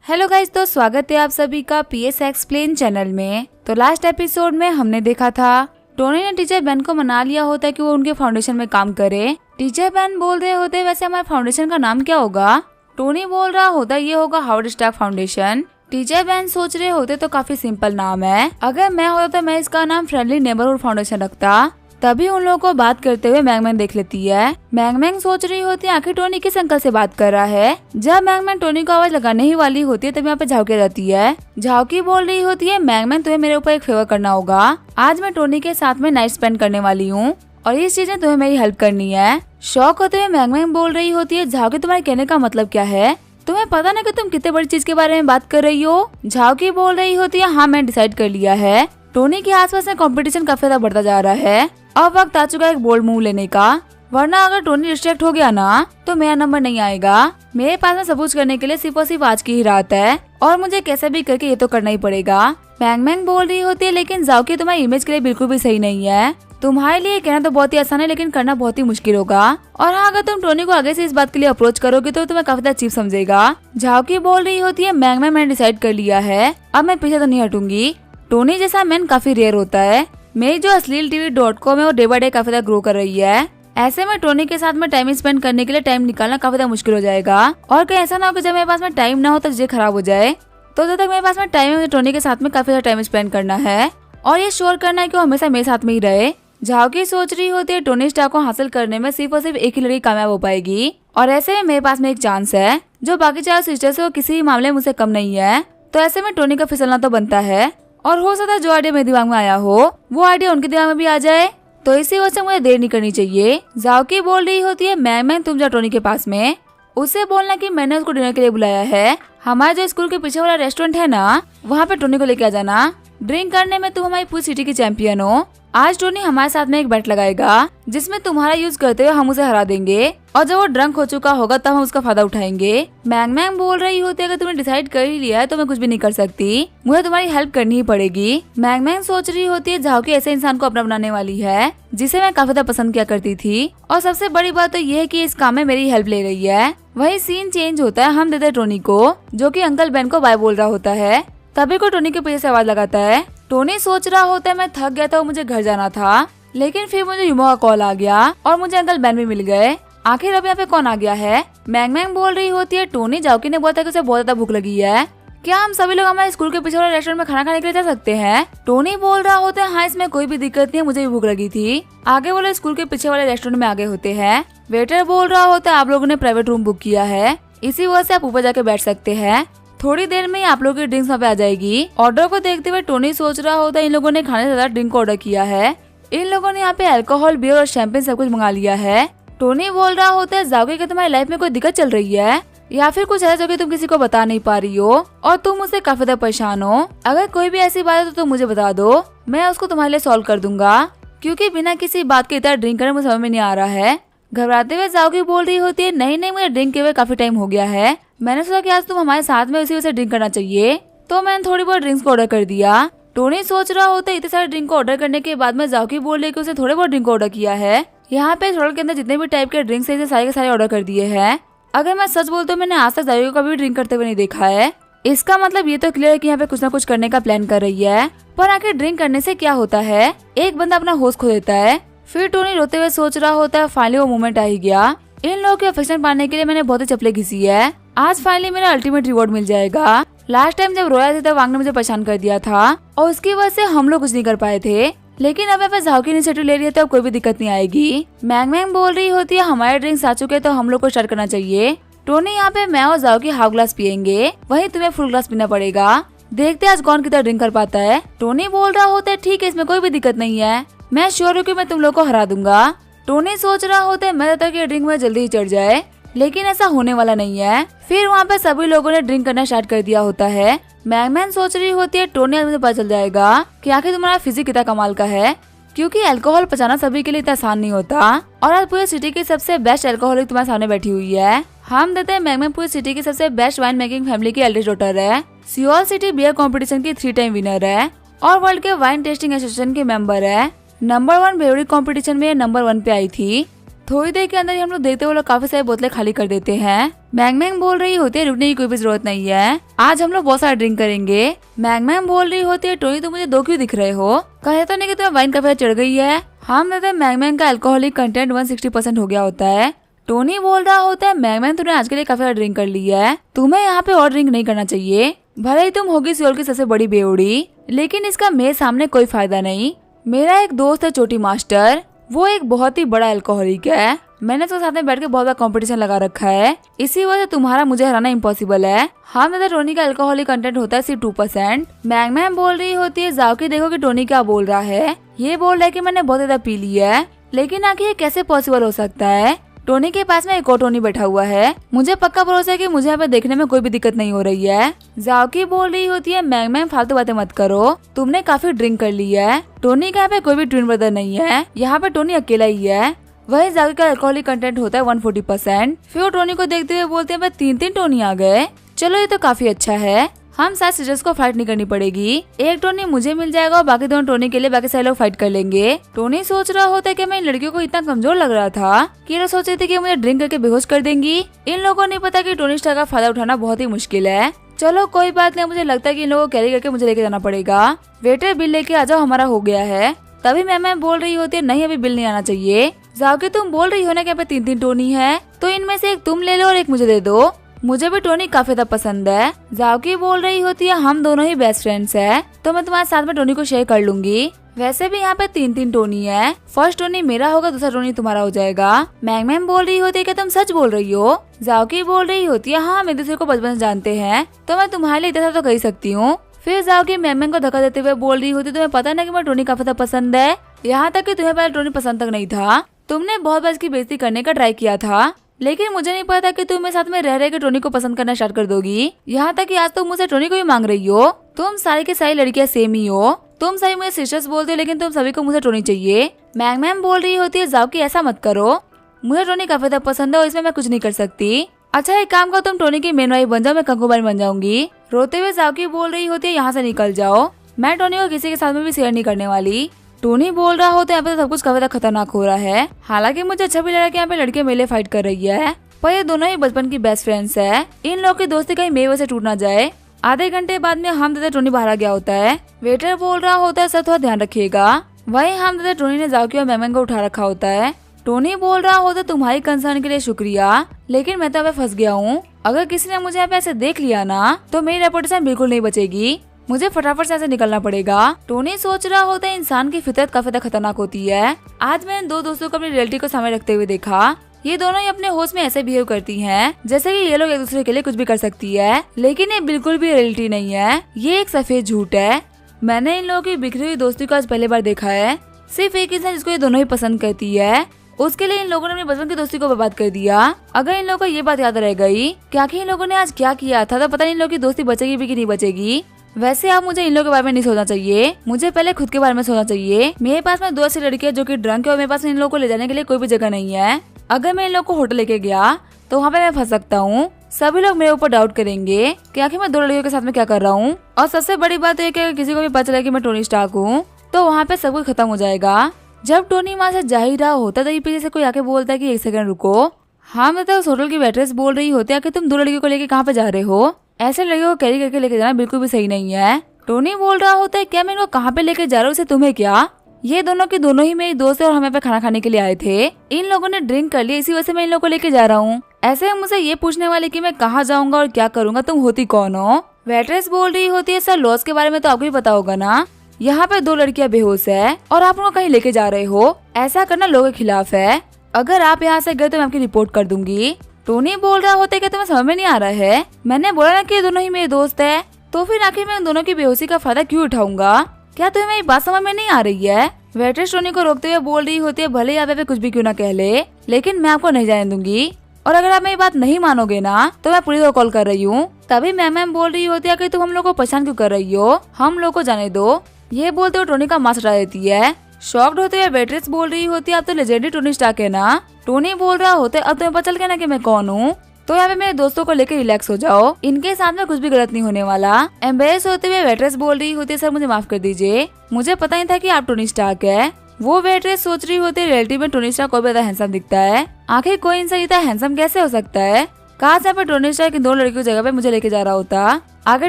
Hello guys, तो स्वागत है आप सभी का पीएस एक्सप्लेन चैनल में। तो लास्ट एपिसोड में हमने देखा था टोनी ने टीचर बेन को मना लिया होता है कि वो उनके फाउंडेशन में काम करे। टीचर बेन बोल रहे होते वैसे हमारे फाउंडेशन का नाम क्या होगा। टोनी बोल रहा होता ये होगा Howard Stark foundation. Teacher Ben सोच रहे होते तो काफी सिंपल नाम है, अगर मैं होता तो मैं इसका नाम फ्रेंडली नेबरहुड फाउंडेशन रखता। तभी उन लोगों को बात करते हुए मैंगमैन देख लेती है। मैंगमैन सोच रही होती है आखिर टोनी किस अंकल से बात कर रहा है। जब मैंगमैन टोनी को आवाज लगाने ही वाली होती है तब यहाँ पे झाउकी रहती है। झाउकी बोल रही होती है मैंगमैन तुम्हें मेरे ऊपर एक फेवर करना होगा। आज मैं टोनी के साथ में नाइट स्पेंड करने वाली हूँ और इस चीज में तुम्हें मेरी हेल्प करनी है। शौक होते हुए मैंगमैन बोल रही होती है झाउकी तुम्हारे कहने का मतलब क्या है, तुम्हें पता ना कि तुम कितने बड़ी चीज के बारे में बात कर रही हो। झाउकी बोल रही होती है हाँ मैं डिसाइड कर लिया है। टोनी के आसपास में कंपटीशन काफी ज्यादा बढ़ता जा रहा है। अब वक्त आ चुका है एक बोल्ड मूव लेने का, वरना अगर टोनी डिस्ट्रैक्ट हो गया ना तो मेरा नंबर नहीं आएगा। मेरे पास में सबूत करने के लिए सिर्फ और सिर्फ आज की ही रात है और मुझे कैसे भी करके ये तो करना ही पड़ेगा। मैंगमैन बोल रही होती है लेकिन झाउकी तुम्हारी इमेज के लिए बिल्कुल भी सही नहीं है। तुम्हारे लिए कहना तो बहुत ही आसान है लेकिन करना बहुत ही मुश्किल होगा। और हाँ, अगर तुम टोनी को आगे से इस बात के लिए अप्रोच करोगे तो तुम्हें काफी ज्यादा चीप समझेगा। झाउकी बोल रही होती है मैंगमैन मैंने डिसाइड कर लिया है, अब मैं पीछे तो नहीं हटूंगी। टोनी जैसा मैन काफी रेयर होता है। मेरी जो asleeltv.com है वो डे बाय डे काफी ज्यादा ग्रो कर रही है। ऐसे में टोनी के साथ में टाइम स्पेंड करने के लिए टाइम निकालना काफी ज्यादा मुश्किल हो जाएगा। और कहीं ऐसा ना हो कि जब मेरे पास में टाइम ना हो तो चीजें खराब हो जाए। तो जब तक मेरे पास में टाइम है मुझे टोनी के साथ में काफी ज्यादा टाइम स्पेंड करना है और ये श्योर करना है कि वो हमेशा मेरे साथ में ही रहे। झाउकी सोच रही होती है टोनी स्टार्क को हासिल करने में सिर्फ और सिर्फ एक ही लड़की कामयाब हो पाएगी और ऐसे में मेरे पास में एक चांस है। जो बाकी 4 सिस्टर्स है वो किसी भी मामले में मुझसे कम नहीं है, तो ऐसे में टोनी का फिसलना तो बनता है। और हो सकता है जो आइडिया मेरे दिमाग में आया हो वो आइडिया उनके दिमाग में भी आ जाए, तो इसी वजह से मुझे देर नहीं करनी चाहिए। झाउकी बोल रही होती है मैंगमैन तुम जाओ टोनी के पास में, उससे बोलना कि मैंने उसको डिनर के लिए बुलाया है। हमारे जो स्कूल के पीछे वाला रेस्टोरेंट है ना वहाँ पे टोनी को लेके आ जाना। ड्रिंक करने में तुम हमारी पूरी सिटी की चैंपियन हो। आज टोनी हमारे साथ में एक बेट लगाएगा जिसमें तुम्हारा यूज करते हुए हम उसे हरा देंगे और जब वो ड्रंक हो चुका होगा तब हम उसका फायदा उठाएंगे। मैंगमैन बोल रही होती है अगर तुमने डिसाइड कर ही लिया है तो मैं कुछ भी नहीं कर सकती, मुझे तुम्हारी हेल्प करनी ही पड़ेगी। मैंगमैन सोच रही होती है झाउकी ऐसे इंसान को अपना बनाने वाली है जिसे मैं काफी ज्यादा पसंद किया करती थी और सबसे बड़ी बात तो ये है कि इस काम में मेरी हेल्प ले रही है। वही सीन चेंज होता है, हम देते टोनी को जो की अंकल बेन को बाय बोल रहा होता है। तभी को टोनी के पीछे से आवाज लगाता है। टोनी सोच रहा होता है मैं थक गया था और मुझे घर जाना था, लेकिन फिर मुझे युमो का कॉल आ गया और मुझे अंकल बेन भी मिल गए। आखिर अब यहाँ पे कौन आ गया है। मैंगमैन बोल रही होती है टोनी झाउकी ने बोला था कि उसे बहुत ज्यादा भूख लगी है, क्या हम सभी लोग हमारे स्कूल के पीछे वाले रेस्टोरेंट में खाना खाने के लिए जा सकते हैं। टोनी बोल रहा होता है हाँ इसमें कोई भी दिक्कत नहीं है, मुझे भी भूख लगी थी। आगे वाले स्कूल के पीछे वाले रेस्टोरेंट में आगे होते हैं। वेटर बोल रहा होता है आप लोगों ने प्राइवेट रूम बुक किया है, इसी वजह से आप ऊपर जाके बैठ सकते हैं, थोड़ी देर में ही आप लोगों की ड्रिंक्स वहाँ पे आ जाएगी। ऑर्डर को देखते हुए टोनी सोच रहा होता है इन लोगों ने खाने से ज्यादा ड्रिंक को ऑर्डर किया है, इन लोगों ने यहाँ पे अल्कोहल बियर और शैंपेन सब कुछ मंगा लिया है। टोनी बोल रहा होता है झाउकी कि तुम्हारी लाइफ में कोई दिक्कत चल रही है या फिर कुछ ऐसा जो कि तुम किसी को बता नहीं पा रही हो और तुम मुझसे काफी ज्यादा परेशान हो। अगर कोई भी ऐसी बात है तो तुम मुझे बता दो, मैं उसको तुम्हारे लिए सॉल्व कर दूंगा, क्योंकि बिना किसी बात के इतना ड्रिंक करने मुझे समझ में नहीं आ रहा है। घबराते हुए झाउकी बोल रही होती है नहीं मुझे ड्रिंक के हुए काफी टाइम हो गया है, मैंने सोचा कि आज तुम हमारे साथ में उसी वजह से ड्रिंक करना चाहिए, तो मैंने थोड़ी बहुत ड्रिंक्स को ऑर्डर कर दिया। टोनी सोच रहा होता है इतने सारे ड्रिंक को ऑर्डर करने के बाद में झाउकी बोल रही कि उसे थोड़े बहुत ड्रिंक ऑर्डर किया है। यहाँ पे होटल के अंदर जितने भी टाइप के ड्रिंक्स है सारे के सारे ऑर्डर कर दिए हैं। अगर मैं सच बोलता हूँ मैंने आज तक झाउकी को कभी ड्रिंक करते हुए नहीं देखा है। इसका मतलब ये तो क्लियर है कि यहाँ पे कुछ ना कुछ करने का प्लान कर रही है। पर आखिर ड्रिंक करने से क्या होता है, एक बंदा अपना होश खो देता है। फिर टोनी रोते हुए सोच रहा होता है फाइनली वो मोमेंट आ ही गया, इन लोगों के अफेक्शन पाने के लिए मैंने बहुत ही चपले घिसी है, आज फाइनली मेरा अल्टीमेट रिवॉर्ड मिल जाएगा। लास्ट टाइम जब रोया था तब वांग ने मुझे परेशान कर दिया था और उसकी वजह से हम लोग कुछ नहीं कर पाए थे, लेकिन अब मैं झाउकी इनिशिएटिव ले रही है तो अब कोई भी दिक्कत नहीं आएगी। मैंगमैन बोल रही होती है हमारे ड्रिंक्स आ चुके तो हम लोग को स्टार्ट करना चाहिए। टोनी यहाँ पे मैं और झाउकी हाफ ग्लास पियेंगे, वहीं तुम्हें फुल ग्लास पीना पड़ेगा, देखते आज कौन कितना ड्रिंक कर पाता है। टोनी बोल रहा होता है ठीक है इसमें कोई भी दिक्कत नहीं है, मैं श्योर हूँ कि मैं तुम लोग को हरा दूंगा। टोनी सोच रहा होता है मैं चाहता कि ड्रिंक में जल्दी ही चढ़ जाए, लेकिन ऐसा होने वाला नहीं है। फिर वहाँ पे सभी लोगों ने ड्रिंक करना स्टार्ट कर दिया होता है। मैंगमैन सोच रही होती है टोनी आज मुझे पता चल जाएगा कि आखिर तुम्हारा फिजिक कितना कमाल का है, क्योंकि अल्कोहल पचाना सभी के लिए इतना आसान नहीं होता और आज पूरी सिटी की सबसे बेस्ट अल्कोहलिक तुम्हारे सामने बैठी हुई है। हम देते हैं मैंगमैन पूरी सिटी की सबसे बेस्ट वाइन मेकिंग फैमिली की एल्डेस्ट डॉटर है, सियोल सिटी बियर कंपटीशन की 3 टाइम विनर है और वर्ल्ड के वाइन टेस्टिंग एसोसिएशन के मेंबर है। नंबर 1 बेवरी कंपटीशन में नंबर 1 पे आई थी। थोड़ी देर के अंदर ही हम लोग देखते हुए लोग काफी सारी बोतलें खाली कर देते हैं। मैंग मैंग बोल रही होती है रुकने की कोई भी जरूरत नहीं है, आज हम लोग बहुत सारा ड्रिंक करेंगे। मैंग मैंग बोल रही होती है टोनी तुम मुझे दो क्यों दिख रहे हो, कहे तो नहीं कि तुम्हें वाइन का फेर चढ़ गई है। हम कहते हैं मैंग मैंग का अल्कोहलिक कंटेंट 160% हो गया होता है। टोनी बोल रहा होता है मैंग मैंग तुमने आज के लिए काफी ड्रिंक कर ली है, तुम्हें यहाँ पे और ड्रिंक नहीं करना चाहिए। भले ही तुम होगी सियोल की सबसे बड़ी बेवड़ी, लेकिन इसका मेरे सामने कोई फायदा नहीं। मेरा एक दोस्त है चोटी मास्टर, वो एक बहुत ही बड़ा अल्कोहलिक है, मैंने उसके साथ में बैठ के बहुत बड़ा कंपटीशन लगा रखा है, इसी वजह से तुम्हारा मुझे हराना इम्पॉसिबल है। हाँ मतलब टोनी का अल्कोहलिक कंटेंट होता है सिर्फ 2%। मैंग मैंग बोल रही होती है जाओकी देखो कि टोनी क्या बोल रहा है, ये बोल रहा है कि मैंने बहुत ज्यादा पी ली है, लेकिन आखिर ये कैसे पॉसिबल हो सकता है। टोनी के पास में एक और टोनी बैठा हुआ है, मुझे पक्का भरोसा है कि मुझे यहाँ पे देखने में कोई भी दिक्कत नहीं हो रही है। जाओकी बोल रही होती है मैंग मैंग फालतू बातें मत करो, तुमने काफी ड्रिंक कर ली है, टोनी का यहाँ पे कोई भी ट्विन ब्रदर नहीं है, यहाँ पे टोनी अकेला ही है। वही जाओकी का अल्कोहलिक कंटेंट होता है 140%। फिर वो टोनी को देखते हुए बोलते हैं 3 टोनी आ गए, चलो ये तो काफी अच्छा है, हम साथ सिस्टर्स को फाइट नहीं करनी पड़ेगी, एक टोनी मुझे मिल जाएगा और बाकी दोनों टोनी के लिए बाकी सारे लोग फाइट कर लेंगे। टोनी सोच रहा होता है कि मैं इन लड़कियों को इतना कमजोर लग रहा था कि ये सोच रहे थे कि मुझे ड्रिंक करके बेहोश कर देंगी। इन लोगों को नहीं पता कि टोनी स्टार का फायदा उठाना बहुत ही मुश्किल है। चलो कोई बात नहीं, मुझे लगता है कि इन लोगों को कैरी करके मुझे लेके जाना पड़ेगा। वेटर बिल लेके आ जाओ, हमारा हो गया है। तभी मैं बोल रही होती है नहीं अभी बिल नहीं आना चाहिए। जाओकी तुम बोल रही हो ना कि यहाँ पे 3 टोनी है, तो इनमें से एक तुम ले लो और एक मुझे दे दो, मुझे भी टोनी काफी ज्यादा पसंद है। जाओकी बोल रही होती है हम दोनों ही बेस्ट फ्रेंड्स हैं, तो मैं तुम्हारे साथ में टोनी को शेयर कर लूंगी। वैसे भी यहाँ पे 3 टोनी है, फर्स्ट टोनी मेरा होगा, दूसरा टोनी तुम्हारा हो जाएगा। मैंग मैंग बोल रही होती है कि तुम सच बोल रही हो। जाओकी बोल रही होती है हाँ हम एक दूसरे को बचपन से जानते हैं, तो मैं तुम्हारे लिए इतना तो कर ही सकती हूँ। फिर जाओकी मैंग मैंग को धक्का देते हुए बोल रही होती तुम्हें पता ना कि मैं टोनी काफी ज्यादा पसंद है, यहाँ तक कि तुम्हें पहले टोनी पसंद तक नहीं था, तुमने बहुत बार इसकी बेइज्जती करने का ट्राई किया था, लेकिन मुझे नहीं पता कि तुम मेरे साथ में रह रहे के टोनी को पसंद करना स्टार्ट कर दोगी। यहाँ तक कि आज तुम मुझसे टोनी को भी मांग रही हो। तुम सारी की सारी लड़कियां सेम ही हो, तुम सही मुझे सिस्टर्स बोलते हो, लेकिन तुम सभी को मुझे टोनी चाहिए। मैंग मैंग बोल रही होती है जाओकी ऐसा मत करो, मुझे टोनी काफी ज्यादा पसंद है और इसमें मैं कुछ नहीं कर सकती। अच्छा एक काम करो, तुम टोनी की मेन वाइफ बन जाओ, मैं कंकुबाई बन जाऊंगी। रोते हुए जाओकी बोल रही होती है यहाँ से निकल जाओ, मैं टोनी को किसी के साथ में भी शेयर नहीं करने वाली। टोनी बोल रहा होता है यहाँ पे सब कुछ काफी ज्यादा खतरनाक हो रहा है, हालांकि मुझे अच्छा भी लगा कि यहाँ पे लड़के मेले फाइट कर रही है, पर ये दोनों ही बचपन की बेस्ट फ्रेंड्स है, इन लोग की दोस्ती कहीं मेरे से टूट ना जाए। आधे घंटे बाद में हम दादा टोनी बाहर आ गया होता है, वेटर बोल रहा होता है सर थोड़ा ध्यान रखिएगा। वही हम दादा टोनी ने जाओकी और मैमन को उठा रखा होता है। टोनी बोल रहा होता है तुम्हारी कंसर्न के लिए शुक्रिया, लेकिन मैं तो अब फंस गया हूँ, अगर किसी ने मुझे यहाँ पे ऐसे देख लिया ना तो मेरी रेपुटेशन बिल्कुल नहीं बचेगी, मुझे फटाफट से ऐसे निकलना पड़ेगा। टोनी सोच रहा होता है इंसान की फितरत काफी ज्यादा खतरनाक होती है। आज मैंने 2 दोस्तों को अपनी रियलिटी को सामने रखते हुए देखा, ये दोनों ही अपने होश में ऐसे बिहेव करती हैं जैसे कि ये लोग एक दूसरे के लिए कुछ भी कर सकती है, लेकिन ये बिल्कुल भी रियलिटी नहीं है, ये एक सफेद झूठ है। मैंने इन लोगों की बिखरी हुई दोस्ती को आज पहली बार देखा है। सिर्फ एक इंसान जिसको ये दोनों ही पसंद करती है, उसके लिए इन लोगों ने अपने बचपन की दोस्ती को बर्बाद कर दिया। अगर इन लोगों को ये बात याद रह गई कि आखिर इन लोगों ने आज क्या किया था, तो पता नहीं इन लोगों की दोस्ती बचेगी भी कि नहीं बचेगी। वैसे अब मुझे इन लोगों के बारे में नहीं सोचना चाहिए, मुझे पहले खुद के बारे में सोचना चाहिए। मेरे पास में 2 ऐसी लड़कियां जो कि ड्रंक है और मेरे पास इन लोगों को ले जाने के लिए कोई भी जगह नहीं है। अगर मैं इन लोगों को होटल लेके गया तो वहाँ पे मैं फंस सकता हूँ, सभी लोग मेरे ऊपर डाउट करेंगे कि आखिर मैं 2 लड़कियों के साथ में क्या कर रहा हूँ। और सबसे बड़ी बात है कि किसी को भी पता चला कि मैं टोनी स्टार्क हूँ तो वहाँ पे सब कुछ खत्म हो जाएगा। जब टोनी वहाँ से जा ही रहा होता तो पीछे से कोई आके बोलता है कि 1 सेकंड रुको। हाँ मतलब उस होटल की वेट्रेस बोल रही होती है कि तुम 2 लड़कियों को लेके कहाँ पे जा रहे हो, ऐसे लड़कियों को कैरी करके लेके जाना बिल्कुल भी सही नहीं है। टोनी बोल रहा होता है क्या मैं इनको कहाँ पे लेके जा रहा हूँ, इसे तुम्हें क्या, ये दोनों के दोनों ही मेरी दोस्त है और हमें पे खाना खाने के लिए आए थे, इन लोगों ने ड्रिंक कर लिया, इसी वजह से मैं इन लोगों को लेके जा रहा हूँ। ऐसे मुझे ये पूछने वाले कि मैं कहाँ जाऊंगा और क्या करूंगा, तुम होती कौन हो। वेट्रेस बोल रही होती है सर लॉस के बारे में तो आपको ही पता होगा ना, यहाँ पे 2 लड़कियां बेहोश है और आप उनको कहीं लेके जा रहे हो, ऐसा करना लोगों के खिलाफ है, अगर आप यहाँ से गए तो मैं आपकी रिपोर्ट कर दूंगी। टोनी बोल रहा होता है कि तुम्हें समझ में नहीं आ रहा है, मैंने बोला ना कि दोनों ही मेरे दोस्त है, तो फिर आखिर मैं दोनों की बेहोशी का फायदा क्यों उठाऊंगा, क्या तुम्हें मेरी बात समझ में नहीं आ रही है। वेट्रेस टोनी को रोकते हुए बोल रही होती है भले आप पे कुछ भी क्यों ना कह ले, लेकिन मैं आपको नहीं जाने दूंगी, और अगर आप मेरी बात नहीं मानोगे ना तो मैं पुलिस को कॉल कर रही हूँ। तभी मैम बोल रही होती है कि तुम हम लोग को परेशान क्यों कर रही हो, हम लोग को जाने दो। ये बोलते हुए टोनी का मास्क हटा देती है। शॉक्ड होते हुए वेट्रेस बोल रही होती है आप तो लेजेंडरी टोनी स्टार्क है ना। टोनी बोल रहा होता है अब तुम्हें पता चल गया ना कि मैं कौन हूँ, तो यहाँ पे मेरे दोस्तों को लेकर रिलैक्स हो जाओ, इनके साथ में कुछ भी गलत नहीं होने वाला। एम्बेरस होते हुए वेट्रेस बोल रही होती है सर मुझे माफ कर दीजिए, मुझे पता नहीं था कि आप टोनी स्टार्क है। वो वेट्रेस सोच रही होती है रियलिटी में टोनी स्टार्क कोई भी ज्यादा हैंडसम दिखता है। आखिर कोई इंसान इतना हैंडसम कैसे हो सकता है। कहा यहाँ पे टोनी स्टार्क इन दो लड़कियों की जगह पे मुझे लेके जा रहा होता। आगे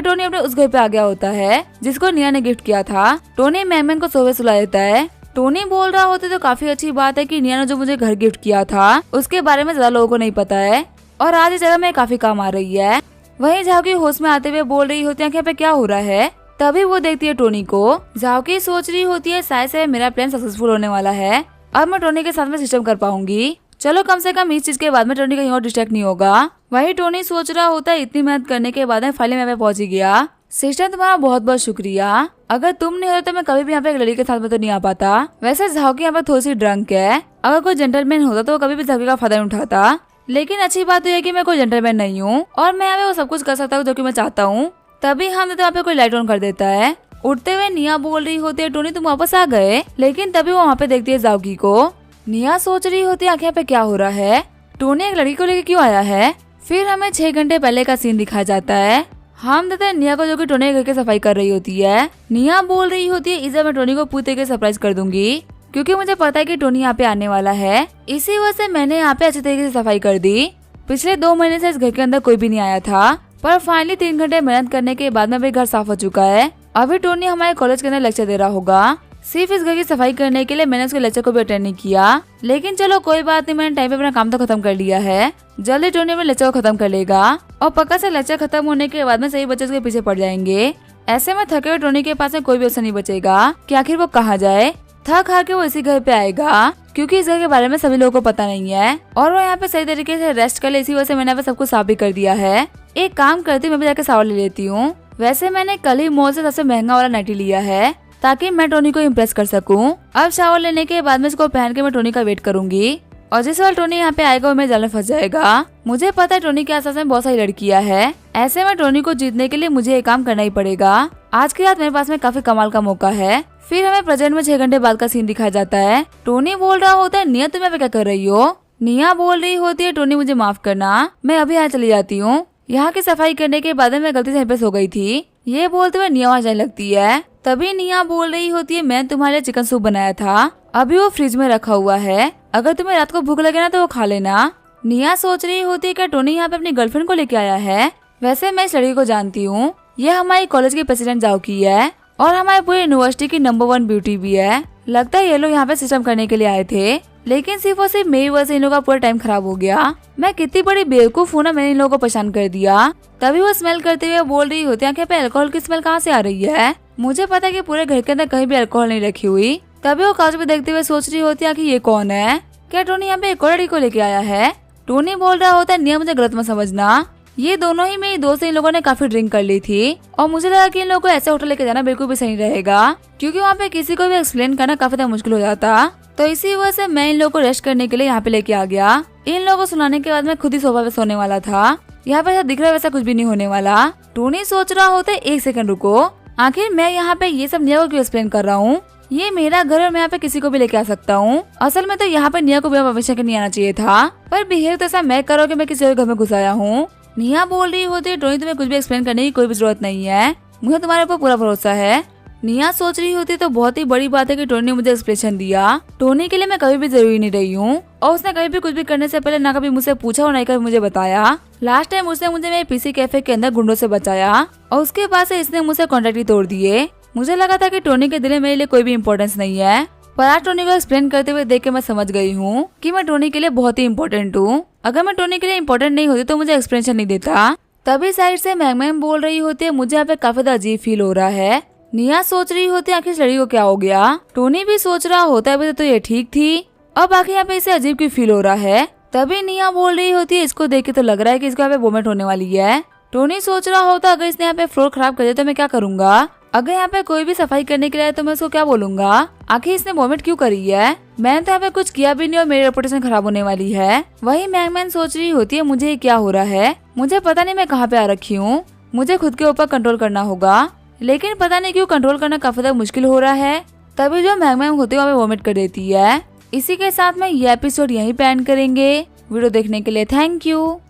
टोनी अपने उस घर पे आ गया होता है जिसको निया ने गिफ्ट किया था। टोनी मैगमैन को सोफे सुला देता है। टोनी बोल रहा होता तो काफी अच्छी बात है कि निया ने जो मुझे घर गिफ्ट किया था उसके बारे में ज्यादा लोगों को नहीं पता है और आज इस जगह में काफी काम आ रही है। वहीं झाओकी होश में आते हुए बोल रही होती है कि यहाँ पे क्या हो रहा है। तभी वो देखती है टोनी को। झाओकी सोच रही होती है शायद से मेरा प्लान सक्सेसफुल होने वाला है, अब मैं टोनी के साथ में सिस्टम कर पाऊंगी। चलो कम से कम इस चीज के बाद में टोनी कहीं और डिस्ट्रैक्ट नहीं होगा। वही टोनी सोच रहा होता है इतनी मेहनत करने के बाद में फाइनली मैं पहुंच ही गया। सिस्टम तुम्हारा बहुत बहुत शुक्रिया, अगर तुम नहीं होते तो मैं कभी भी यहाँ पे एक लड़की के साथ में तो नहीं आ पाता। वैसे झाओकी यहाँ पे थोड़ी सी ड्रंक है, अगर कोई जेंटलमैन होता तो कभी भी झाओकी का फायदा नहीं उठाता। लेकिन अच्छी बात तो है कि मैं कोई जेंटलमैन नहीं हूँ और मैं यहाँ पे वो सब कुछ कर सकता हूँ जो कि मैं चाहता हूँ। तभी हम तो यहाँ पे कोई लाइट ऑन कर देता है। उठते हुए निया बोल रही होती है टोनी तुम वापस आ गए, लेकिन तभी वो वहाँ पे देखती है झाओकी को। निया सोच रही होती है आखिर यहाँ पे क्या हो रहा है, टोनी एक लड़की को लेकर क्यों आया है। फिर हमें 6 घंटे पहले का सीन दिखाया जाता है। हम देते हैं निया को जो कि टोनी के घर की सफाई कर रही होती है। निया बोल रही होती है इस बार मैं टोनी को पूरी तरीके से सरप्राइज कर दूंगी क्योंकि मुझे पता है कि टोनी यहाँ पे आने वाला है। इसी वजह से मैंने यहाँ पे अच्छे तरीके से सफाई कर दी। पिछले 2 महीने से इस घर के अंदर कोई भी नहीं आया था, पर फाइनली 3 घंटे मेहनत करने के बाद में भी घर साफ हो चुका है। अभी टोनी हमारे कॉलेज के अंदर लेक्चर दे रहा होगा। सिर्फ इस घर की सफाई करने के लिए मैंने उसके लेक्चर को भी अटेंड नहीं किया, लेकिन चलो कोई बात नहीं, मैंने टाइम पे अपना काम तो खत्म कर लिया है। जल्दी टोनी अपने लेक्चर को खत्म कर लेगा और पक्का से लेक्चर खत्म होने के बाद में सही बच्चे उसके पीछे पड़ जाएंगे। ऐसे में थके हुए टोनी के पास में कोई भी ऑप्शन नहीं बचेगा कि आखिर वो कहाँ जाए। थक हार के वो इसी घर पे आएगा क्योंकि इस घर के बारे में सभी लोगों को पता नहीं है और वो यहाँ पे सही तरीके से रेस्ट कर ले। इसी वजह से मैंने यहाँ पे सब कुछ साफ भी कर दिया है। एक काम करती हूँ, मैं भी जाके शावर ले लेती हूँ। वैसे मैंने कल ही मॉल से सबसे महंगा वाला नाइटी लिया है ताकि मैं टोनी को इम्प्रेस कर सकूं। अब शावर लेने के बाद में इसको पहन के मैं टोनी का वेट करूंगी और जिस बार टोनी यहाँ पे आएगा वो मेरे जाल में फंस जाएगा। मुझे पता है टोनी के आसपास में बहुत सारी लड़कियां हैं, ऐसे में टोनी को जीतने के लिए मुझे एक काम करना ही पड़ेगा। आज की रात मेरे पास में काफी कमाल का मौका है। फिर हमें प्रेजेंट में 6 घंटे बाद का सीन दिखाया जाता है। टोनी बोल रहा होता है निया तुम यहाँ पे क्या कर रही हो। निया बोल रही होती है टोनी मुझे माफ करना, मैं अभी यहाँ चली जाती हूँ। यहाँ की सफाई करने के बाद मैं गलती से यहाँ पे सो गई थी। ये बोलते हुए निया वहाँ जाने लगती है। तभी निया बोल रही होती है मैं तुम्हारे लिए चिकन सूप बनाया था, अभी वो फ्रिज में रखा हुआ है, अगर तुम्हें रात को भूख लगे ना तो वो खा लेना। निया सोच रही होती है कि टोनी यहाँ पे अपनी गर्लफ्रेंड को लेके आया है। वैसे मैं इस लड़की को जानती हूँ, ये हमारी कॉलेज की प्रेसिडेंट झाओकी है और हमारे पूरी यूनिवर्सिटी की नंबर 1 ब्यूटी भी है। लगता है ये लोग यहाँ पे सिस्टम करने के लिए आए थे, लेकिन सिर्फ और सिर्फ मेरी वजह से इन लोगों का पूरा टाइम खराब हो गया। मैं कितनी बड़ी बेवकूफ हूँ ना, मैंने इन लोगों को परेशान कर दिया। तभी वो स्मेल करते हुए बोल रही होती है कि अल्कोहल की स्मेल कहाँ से आ रही है। मुझे पता है कि पूरे घर के अंदर कहीं भी अल्कोहल नहीं रखी हुई। तभी वो कागज पे देखते हुए सोच रही होती है कि ये कौन है, क्या टोनी यहाँ पे एक और लड़की को लेके आया है। टोनी बोल रहा होता है निया मुझे गलत मत समझना, ये दोनों ही मेरी दोस्त इन लोगों ने काफी ड्रिंक कर ली थी और मुझे लगा कि इन लोगों को ऐसे होटल लेके जाना बिल्कुल भी सही रहेगा क्योंकि वहाँ पे किसी को भी एक्सप्लेन करना काफी ज्यादा मुश्किल हो जाता। तो इसी वजह से मैं इन लोगों को रेस्ट करने के लिए यहाँ पे लेके आ गया। इन लोगों को सुनाने के बाद मैं खुद ही सोफा पे सोने वाला था। यहाँ पे दिख रहा है वैसा कुछ भी नहीं होने वाला। टोनी सोच रहा होता है 1 सेकंड रुको, आखिर मैं यहाँ पे ये सब निया को क्यों एक्सप्लेन कर रहा हूँ। ये मेरा घर और मैं यहाँ पे किसी को भी लेके आ सकता हूँ। असल में तो यहाँ पे निया को बिना परमिशन के नहीं आना चाहिए था, पर बिहेव तो ऐसा मैं करो कि मैं किसी और घर में घुस आया हूँ। निया बोल रही होती है टोनी तुम्हें कुछ भी एक्सप्लेन करने की कोई भी जरूरत नहीं है, मुझे तुम्हारे ऊपर पूरा भरोसा है। निया सोच रही होती तो बहुत ही बड़ी बात है कि टोनी ने मुझे एक्सप्लेनेशन दिया। टोनी के लिए मैं कभी भी जरूरी नहीं रही हूँ और उसने कभी भी कुछ भी करने से पहले ना कभी मुझसे पूछा और ना कभी मुझे बताया। लास्ट टाइम उसने मुझे मेरे पीसी कैफे के अंदर गुंडों से बचाया और उसके बाद से इसने मुझसे कॉन्टेक्ट ही तोड़ दिए। मुझे लगा था कि टोनी के दिल में मेरे लिए कोई भी इम्पोर्टेंस नहीं है, पर आज टोनी को एक्सप्लेन करते हुए देख के मैं समझ गई हूँ कि मैं टोनी के लिए बहुत ही इम्पोर्टेंट हूँ। अगर मैं टोनी के लिए इम्पोर्टेंट नहीं होती तो मुझे एक्सप्लेनेशन नहीं देता। तभी साइड से मैगमैन बोल रही होती है मुझे यहाँ पे काफी ज्यादा अजीब फील हो रहा है। निया सोच रही होती है आखिर इस लड़की को क्या हो गया। टोनी भी सोच रहा होता है तो ये ठीक थी, अब आखिर यहाँ पे इसे अजीब क्यों फील हो रहा है। तभी निया बोल रही होती है इसको देख के तो लग रहा है कि इसको यहाँ पे वोमिट होने वाली है। टोनी सोच रहा होता अगर इसने यहाँ पे फ्लोर खराब कर दिया तो मैं क्या करूंगा, अगर यहाँ पे कोई भी सफाई करने के लिए तो मैं उसको क्या बोलूंगा, आखिर इसने वोमिट क्यों करी है, मैंने तो यहाँ पे कुछ किया भी नहीं और मेरी रेपुटेशन खराब होने वाली है। वही मैगमैन सोच रही होती है मुझे क्या हो रहा है, मुझे पता नहीं मैं कहाँ पे आ रखी हूँ, मुझे खुद के ऊपर कंट्रोल करना होगा, लेकिन पता नहीं क्यों कंट्रोल करना काफी ज्यादा मुश्किल हो रहा है। तभी जो मैगमैन होती है वहाँ पे वोमिट कर देती है। इसी के साथ में ये एपिसोड यहीं पे एंड करेंगे। वीडियो देखने के लिए थैंक यू।